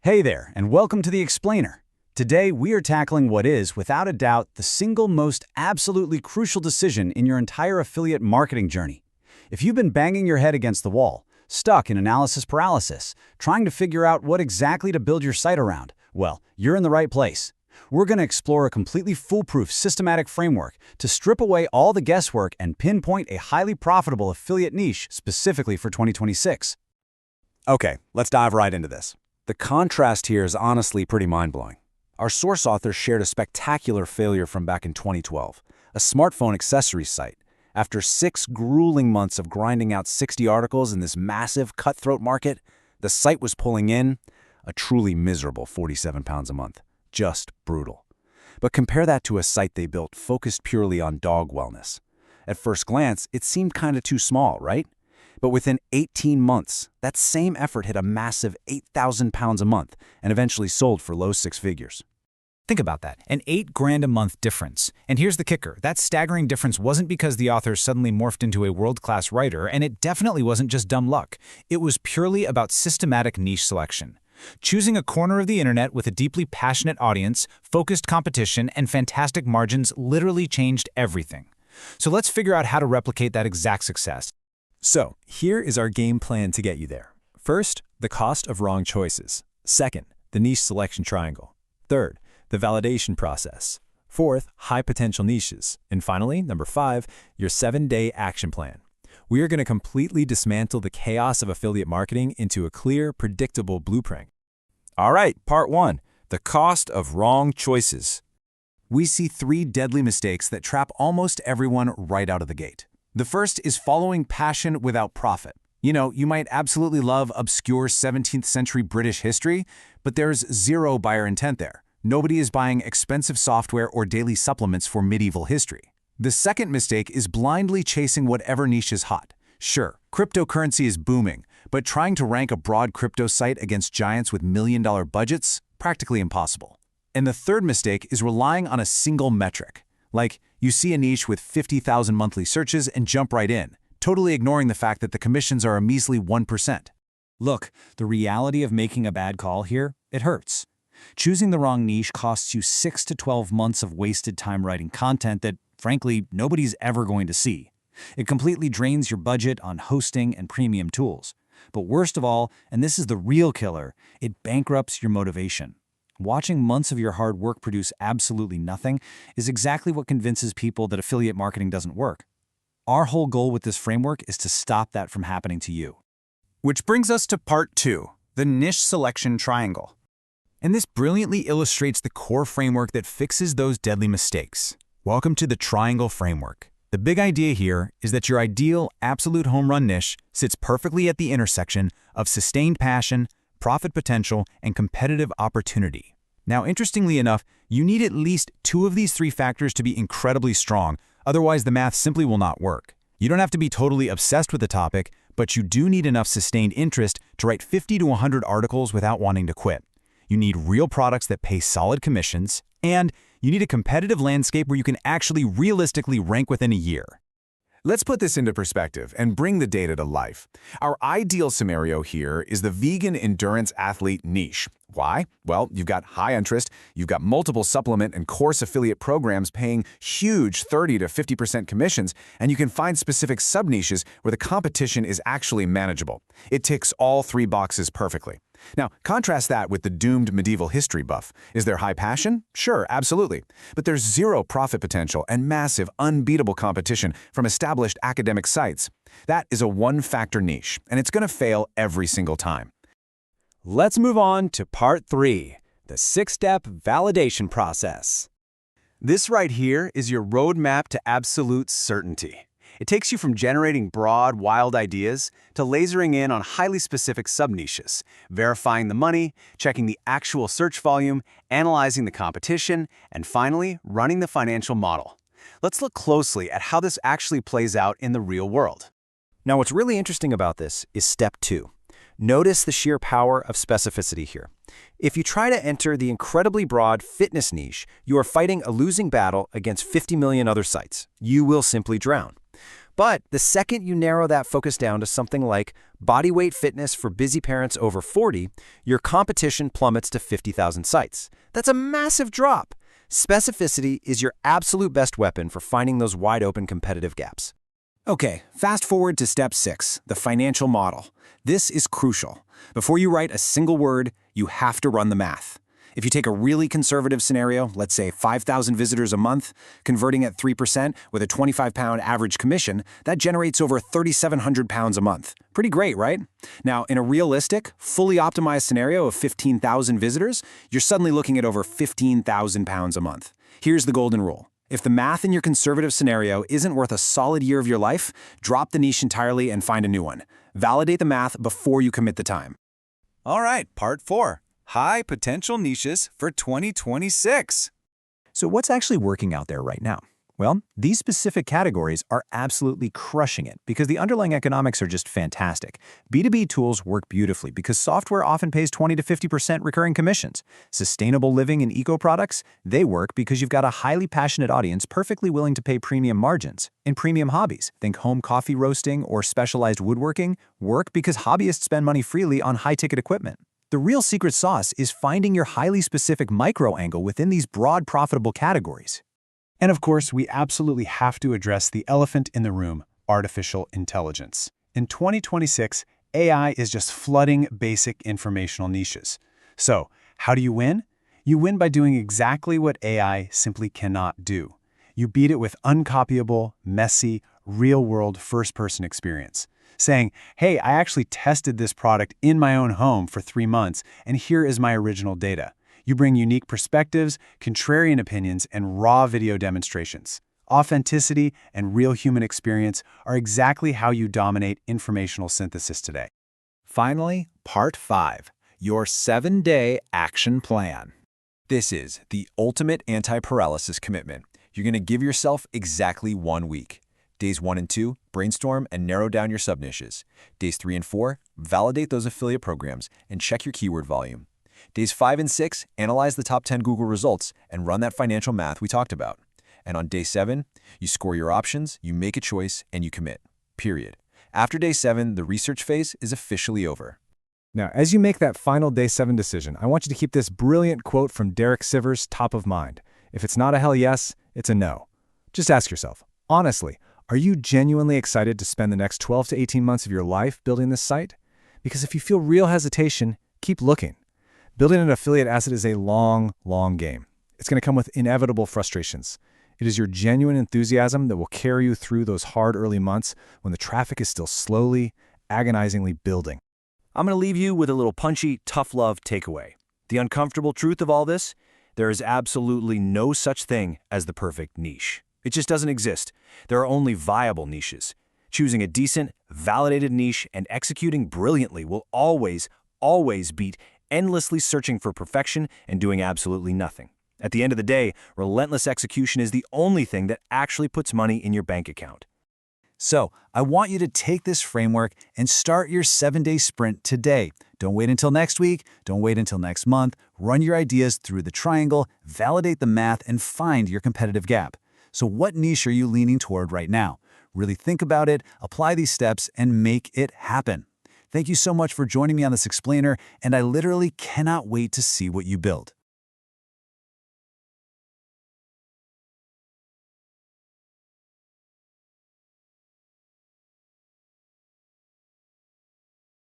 Hey there, and welcome to The Explainer. Today, we are tackling what is, without a doubt, the single most absolutely crucial decision in your entire affiliate marketing journey. If you've been banging your head against the wall, stuck in analysis paralysis, trying to figure out what exactly to build your site around, well, you're in the right place. We're going to explore a completely foolproof systematic framework to strip away all the guesswork and pinpoint a highly profitable affiliate niche specifically for 2026. Okay, let's dive right into this. The contrast here is honestly pretty mind-blowing. Our source author shared a spectacular failure from back in 2012, a smartphone accessories site. After 6 grueling months of grinding out 60 articles in this massive cutthroat market, the site was pulling in a truly miserable 47 pounds a month. Just brutal. But compare that to a site they built focused purely on dog wellness. At first glance, it seemed kind of too small, right? But within 18 months, that same effort hit a massive 8,000 pounds a month and eventually sold for low 6 figures. Think about that, an $8,000 a month difference. And here's the kicker, that staggering difference wasn't because the author suddenly morphed into a world-class writer, and it definitely wasn't just dumb luck. It was purely about systematic niche selection. Choosing a corner of the internet with a deeply passionate audience, focused competition, and fantastic margins literally changed everything. So let's figure out how to replicate that exact success. So, here is our game plan to get you there. First, the cost of wrong choices. Second, the niche selection triangle. Third, the validation process. Fourth, high potential niches. And finally, number 5, your 7-day action plan. We are going to completely dismantle the chaos of affiliate marketing into a clear, predictable blueprint. All right, part 1, the cost of wrong choices. We see 3 deadly mistakes that trap almost everyone right out of the gate. The first is following passion without profit. You know, you might absolutely love obscure 17th century British history, but there's zero buyer intent there. Nobody is buying expensive software or daily supplements for medieval history. The second mistake is blindly chasing whatever niche is hot. Sure, cryptocurrency is booming, but trying to rank a broad crypto site against giants with million-dollar budgets? Practically impossible. And the third mistake is relying on a single metric. Like, you see a niche with 50,000 monthly searches and jump right in, totally ignoring the fact that the commissions are a measly 1%. Look, the reality of making a bad call here, it hurts. Choosing the wrong niche costs you 6 to 12 months of wasted time writing content that, frankly, nobody's ever going to see. It completely drains your budget on hosting and premium tools. But worst of all, and this is the real killer, it bankrupts your motivation. Watching months of your hard work produce absolutely nothing is exactly what convinces people that affiliate marketing doesn't work. Our whole goal with this framework is to stop that from happening to you. Which brings us to part 2, the niche selection triangle. And this brilliantly illustrates the core framework that fixes those deadly mistakes. Welcome to the triangle framework. The big idea here is that your ideal absolute home run niche sits perfectly at the intersection of sustained passion, profit potential, and competitive opportunity. Now, interestingly enough, you need at least 2 of these 3 factors to be incredibly strong, otherwise the math simply will not work. You don't have to be totally obsessed with the topic, but you do need enough sustained interest to write 50 to 100 articles without wanting to quit. You need real products that pay solid commissions, and you need a competitive landscape where you can actually realistically rank within a year. Let's put this into perspective and bring the data to life. Our ideal scenario here is the vegan endurance athlete niche. Why? Well, you've got high interest, you've got multiple supplement and course affiliate programs paying huge 30 to 50% commissions, and you can find specific sub-niches where the competition is actually manageable. It ticks all 3 boxes perfectly. Now, contrast that with the doomed medieval history buff. Is there high passion? Sure, absolutely. But there's zero profit potential and massive, unbeatable competition from established academic sites. That is a one-factor niche, and it's going to fail every single time. Let's move on to part 3, the 6-step validation process. This right here is your roadmap to absolute certainty. It takes you from generating broad, wild ideas to lasering in on highly specific sub-niches, verifying the money, checking the actual search volume, analyzing the competition, and finally, running the financial model. Let's look closely at how this actually plays out in the real world. Now, what's really interesting about this is step 2. Notice the sheer power of specificity here. If you try to enter the incredibly broad fitness niche, you are fighting a losing battle against 50 million other sites. You will simply drown. But the second you narrow that focus down to something like body weight fitness for busy parents over 40, your competition plummets to 50,000 sites. That's a massive drop. Specificity is your absolute best weapon for finding those wide-open competitive gaps. Okay, fast forward to step 6, the financial model. This is crucial. Before you write a single word, you have to run the math. If you take a really conservative scenario, let's say 5,000 visitors a month, converting at 3% with a £25 average commission, that generates over £3,700 a month. Pretty great, right? Now, in a realistic, fully optimized scenario of 15,000 visitors, you're suddenly looking at over £15,000 a month. Here's the golden rule. If the math in your conservative scenario isn't worth a solid year of your life, drop the niche entirely and find a new one. Validate the math before you commit the time. All right, part 4. High potential niches for 2026. So what's actually working out there right now? Well, these specific categories are absolutely crushing it because the underlying economics are just fantastic. B2B tools work beautifully because software often pays 20 to 50% recurring commissions. Sustainable living and eco products, they work because you've got a highly passionate audience perfectly willing to pay premium margins. And premium hobbies, think home coffee roasting or specialized woodworking, work because hobbyists spend money freely on high-ticket equipment. The real secret sauce is finding your highly specific micro angle within these broad profitable categories. And of course, we absolutely have to address the elephant in the room, artificial intelligence. In 2026, AI is just flooding basic informational niches. So, how do you win? You win by doing exactly what AI simply cannot do. You beat it with uncopyable, messy, real-world first-person experience. Saying, hey, I actually tested this product in my own home for 3 months, and here is my original data. You bring unique perspectives, contrarian opinions, and raw video demonstrations. Authenticity and real human experience are exactly how you dominate informational synthesis today. Finally, part 5. Your 7-day action plan. This is the ultimate anti-paralysis commitment. You're going to give yourself exactly 1 week. Days 1 and 2, brainstorm and narrow down your sub-niches. Days 3 and 4, validate those affiliate programs and check your keyword volume. Days 5 and 6, analyze the top 10 Google results and run that financial math we talked about. And on day 7, you score your options, you make a choice, and you commit. Period. After day 7, the research phase is officially over. Now, as you make that final day 7 decision, I want you to keep this brilliant quote from Derek Sivers top of mind. If it's not a hell yes, it's a no. Just ask yourself, honestly, are you genuinely excited to spend the next 12 to 18 months of your life building this site? Because if you feel real hesitation, keep looking. Building an affiliate asset is a long, long game. It's going to come with inevitable frustrations. It is your genuine enthusiasm that will carry you through those hard early months when the traffic is still slowly, agonizingly building. I'm going to leave you with a little punchy, tough love takeaway. The uncomfortable truth of all this? There is absolutely no such thing as the perfect niche. It just doesn't exist. There are only viable niches. Choosing a decent, validated niche and executing brilliantly will always beat endlessly searching for perfection and doing absolutely nothing. At the end of the day, relentless execution is the only thing that actually puts money in your bank account. So, I want you to take this framework and start your 7-day sprint today. Don't wait until next week. Don't wait until next month. Run your ideas through the triangle, validate the math, and find your competitive gap. So what niche are you leaning toward right now? Really think about it, apply these steps, and make it happen. Thank you so much for joining me on this explainer, and I literally cannot wait to see what you build.